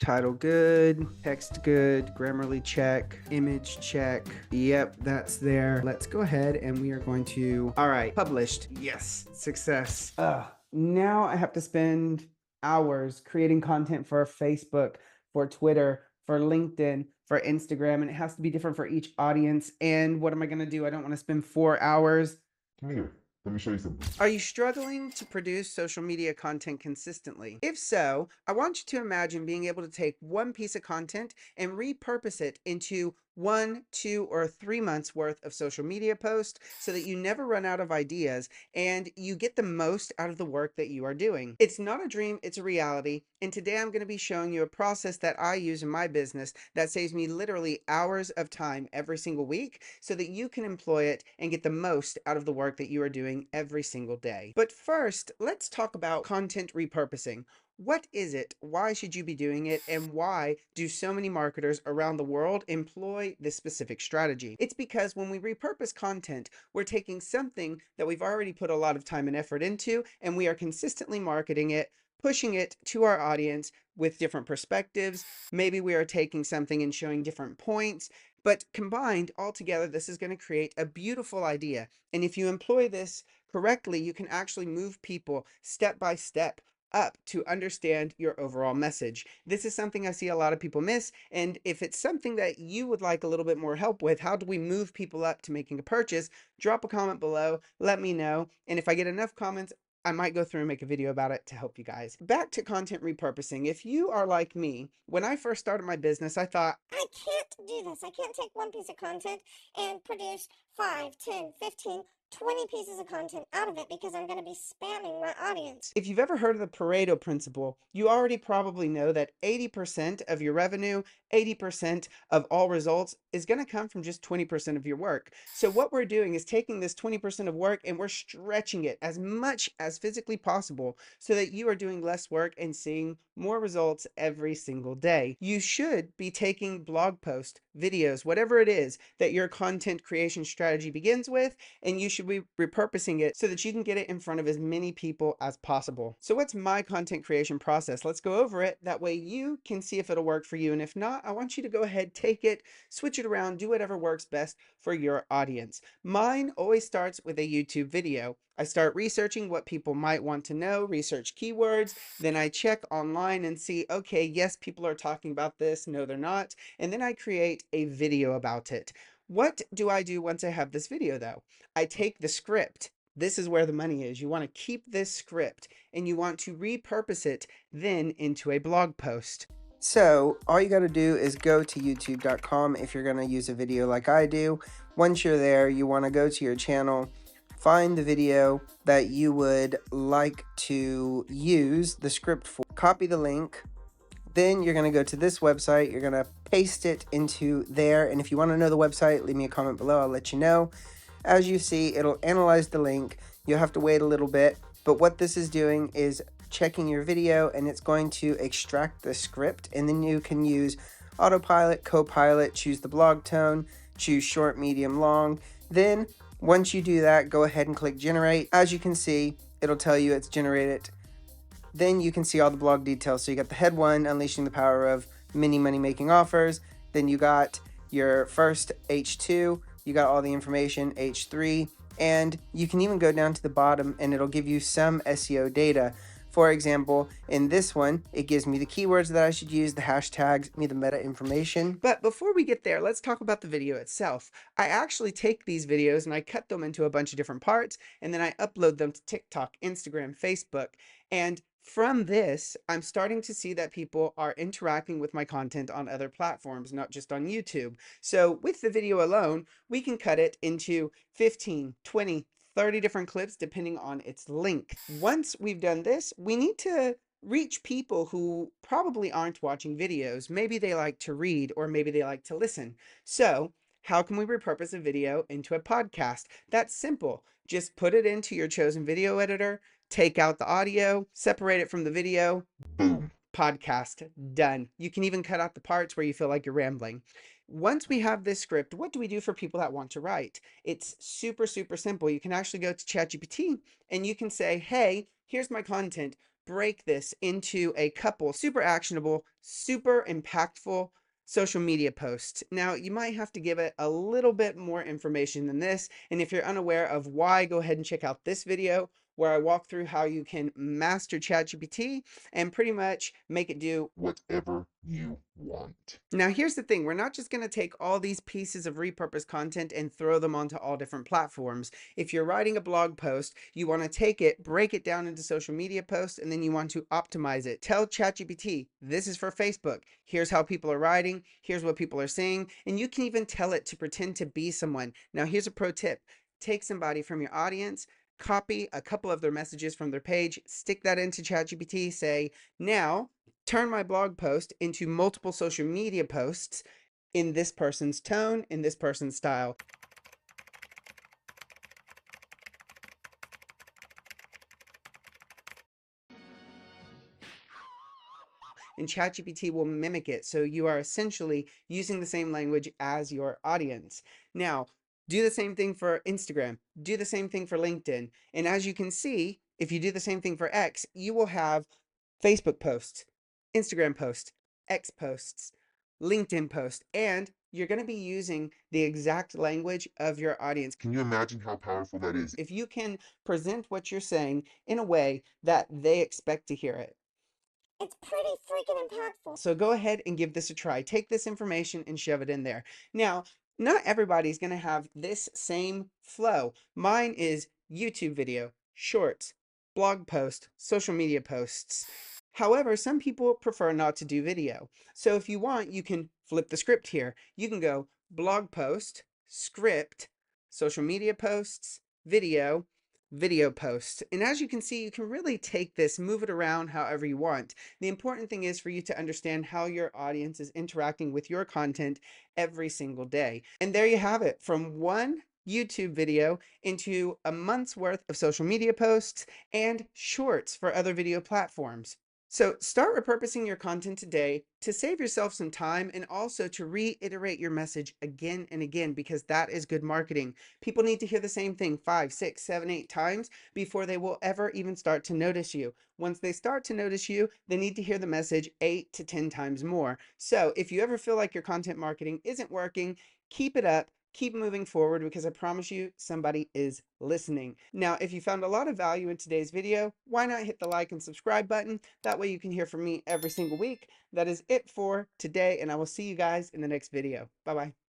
Title good, text good, Grammarly check, image check. Yep, that's there. Let's go ahead and we are going to, all right, published. Yes, success. Now I have to spend hours creating content for Facebook, for Twitter, for LinkedIn, for Instagram, and it has to be different for each audience. And what am I gonna do? I don't wanna spend 4 hours. Come here. Let me show you something. Are you struggling to produce social media content consistently? If so, I want you to imagine being able to take one piece of content and repurpose it into 1, 2, or 3 months worth of social media posts so that you never run out of ideas and you get the most out of the work that you are doing. It's not a dream, it's a reality. And today I'm going to be showing you a process that I use in my business that saves me literally hours of time every single week so that you can employ it and get the most out of the work that you are doing every single day. But first, let's talk about content repurposing. What is it? Why should you be doing it? And why do so many marketers around the world employ this specific strategy? It's because when we repurpose content, we're taking something that we've already put a lot of time and effort into, and we are consistently marketing it, pushing it to our audience with different perspectives. Maybe we are taking something and showing different points, but combined all together, this is going to create a beautiful idea. And if you employ this correctly, you can actually move people step by step up to understand your overall message. This is something I see a lot of people miss. And if it's something that you would like a little bit more help with, how do we move people up to making a purchase? Drop a comment below, let me know. And if I get enough comments, I might go through and make a video about it to help you guys. Back to content repurposing. If you are like me, when I first started my business, I thought, I can't do this. I can't take one piece of content and produce 5, 10, 15, 20 pieces of content out of it because I'm going to be spamming my audience. if you've ever heard of the Pareto Principle, you already probably know that 80% of your revenue, 80% of all results is going to come from just 20% of your work. So what we're doing is taking this 20% of work and we're stretching it as much as physically possible so that you are doing less work and seeing more results every single day. You should be taking blog posts, videos, whatever it is that your content creation strategy begins with, and you should be repurposing it so that you can get it in front of as many people as possible. So what's my content creation process? Let's go over it. That way you can see if it'll work for you. And if not, I want you to go ahead, take it, switch it around, do whatever works best for your audience. Mine always starts with a YouTube video. I start researching what people might want to know, research keywords, then I check online and see, okay, yes, people are talking about this, no, they're not, and then I create a video about it. What do I do once I have this video though? I take the script. This is where the money is. You want to keep this script and you want to repurpose it then into a blog post. So all you got to do is go to youtube.com if you're going to use a video like I do. Once you're there, you want to go to your channel, find the video that you would like to use the script for, copy the link. Then you're going to go to this website, you're going to paste it into there. And if you want to know the website, leave me a comment below, I'll let you know. As you see, it'll analyze the link. You'll have to wait a little bit. But what this is doing is checking your video and it's going to extract the script. And then you can use autopilot, copilot, choose the blog tone, choose short, medium, long. Then once you do that, go ahead and click generate. As you can see, it'll tell you it's generated. Then you can see all the blog details. So you got the head one, unleashing the power of mini money making offers. Then you got your first H2, you got all the information, H3, and you can even go down to the bottom and it'll give you some SEO data. For example, in this one, it gives me the keywords that I should use, the hashtags, me the meta information. But before we get there, let's talk about the video itself. I actually take these videos and I cut them into a bunch of different parts, and then I upload them to TikTok, Instagram, Facebook, and from this, I'm starting to see that people are interacting with my content on other platforms, not just on YouTube. So with the video alone, we can cut it into 15, 20, 30 different clips depending on its length. Once we've done this, we need to reach people who probably aren't watching videos. Maybe they like to read or maybe they like to listen. So how can we repurpose a video into a podcast? That's simple. Just put it into your chosen video editor, take out the audio, separate it from the video, boom, podcast, done. You can even cut out the parts where you feel like you're rambling. Once we have this script, what do we do for people that want to write? It's super, super simple. You can actually go to ChatGPT and you can say, hey, here's my content. break this into a couple super actionable, super impactful social media posts. Now, you might have to give it a little bit more information than this, and if you're unaware of why, go ahead and check out this video where I walk through how you can master ChatGPT and pretty much make it do whatever you want. Now, here's the thing. We're not just going to take all these pieces of repurposed content and throw them onto all different platforms. If you're writing a blog post, you want to take it, break it down into social media posts, and then you want to optimize it. Tell ChatGPT, this is for Facebook. Here's how people are writing. Here's what people are saying. And you can even tell it to pretend to be someone. Now, here's a pro tip. Take somebody from your audience, copy a couple of their messages from their page, stick that into ChatGPT, say, now turn my blog post into multiple social media posts in this person's tone, in this person's style. And ChatGPT will mimic it. So you are essentially using the same language as your audience. Now, do the same thing for Instagram. Do the same thing for LinkedIn. And as you can see, if you do the same thing for X, you will have Facebook posts, Instagram posts, X posts, LinkedIn posts, and you're going to be using the exact language of your audience. Can you imagine how powerful that is? If you can present what you're saying in a way that they expect to hear it. It's pretty freaking impactful. So go ahead and give this a try. Take this information and shove it in there. Now, not everybody's going to have this same flow. Mine is YouTube video, shorts, blog post, social media posts. However, some people prefer not to do video. So if you want, you can flip the script here. You can go blog post, script, social media posts, video, video posts. And as you can see, you can really take this, move it around however you want. The important thing is for you to understand how your audience is interacting with your content every single day. And there you have it, from one YouTube video into a month's worth of social media posts and shorts for other video platforms. So start repurposing your content today to save yourself some time and also to reiterate your message again and again, because that is good marketing. People need to hear the same thing 5, 6, 7, 8 times before they will ever even start to notice you. Once they start to notice you, they need to hear the message 8 to 10 times more. So if you ever feel like your content marketing isn't working, keep it up. Keep moving forward, because I promise you somebody is listening. Now, if you found a lot of value in today's video, why not hit the like and subscribe button? That way you can hear from me every single week. That is it for today, and I will see you guys in the next video. Bye-bye.